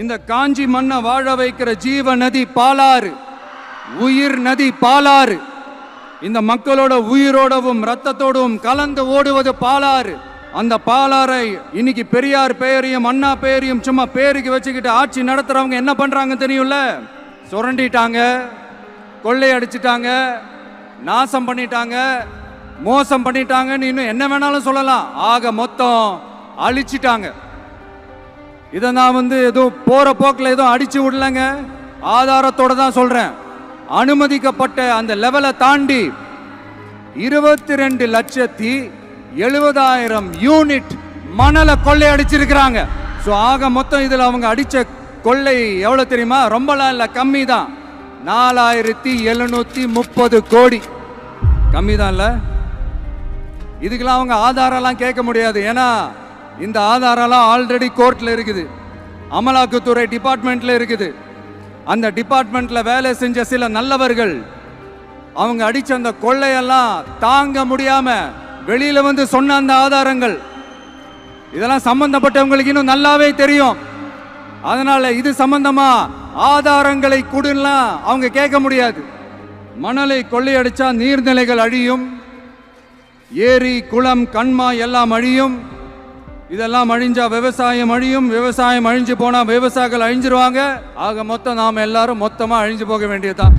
இந்த காஞ்சி மண்ணை வாழ வைக்கிற ஜீவ நதி பாலாறு, உயிர் நதி பாலாறு. இந்த மக்களோட உயிரோடவும் ரத்தத்தோடும் கலந்து ஓடுவது பாலாறு. அந்த பாலாறை இன்னைக்கு பெரியார் பெயரையும் அண்ணா பெயரையும் சும்மா பேருக்கு வச்சுக்கிட்டு ஆட்சி நடத்துறவங்க என்ன பண்றாங்க தெரியும்ல? சுரண்டிட்டாங்க, கொள்ளையடிச்சிட்டாங்க, நாசம் பண்ணிட்டாங்க, மோசம் பண்ணிட்டாங்கன்னு இன்னும் என்ன வேணாலும் சொல்லலாம். ஆக மொத்தம் அழிச்சிட்டாங்க. இதை நான் ஏதோ போற போக்கில் ஏதோ அடிச்சு விடலங்க, ஆதாரத்தோட தான் சொல்றேன். அனுமதிக்கப்பட்ட அந்த லெவலை தாண்டி 22,70,000 யூனிட் மணலை கொள்ளை அடிச்சிருக்கிறாங்க. ஸோ ஆக மொத்தம் இதில் அவங்க அடிச்ச கொள்ளை எவ்வளவு தெரியுமா? ரொம்பலாம் இல்லை, கம்மி தான். 4,730 கோடி. கம்மி தான் இல்லை? இதுக்கெல்லாம் அவங்க ஆதாரம்லாம் கேட்க முடியாது. ஏன்னா இந்த ஆதாரம்லாம் ஆல்ரெடி கோர்ட்ல இருக்குது, அமலாக்கத்துறை டிபார்ட்மெண்ட்ல இருக்குது. அந்த டிபார்ட்மெண்ட்ல வேலை செஞ்ச சில நல்லவர்கள் அவங்க அடிச்ச அந்த கொள்ளையெல்லாம் தாங்க முடியாம வெளியில சொன்ன அந்த ஆதாரங்கள் இதெல்லாம் சம்பந்தப்பட்டவங்களுக்கு இன்னும் நல்லாவே தெரியும். அதனால இது சம்பந்தமா ஆதாரங்களை கொடுலாம் அவங்க கேட்க முடியாது. மணலை கொள்ளையடிச்சா நீர்நிலைகள் அழியும், ஏரி குளம் கண்மா எல்லாம் அழியும். இதெல்லாம் அழிஞ்சா விவசாயம் அழியும், விவசாயம் அழிஞ்சு போனா விவசாயிகள் அழிஞ்சிருவாங்க. ஆக மொத்தம் நாம எல்லாரும் மொத்தமா அழிஞ்சு போக வேண்டியதுதான்.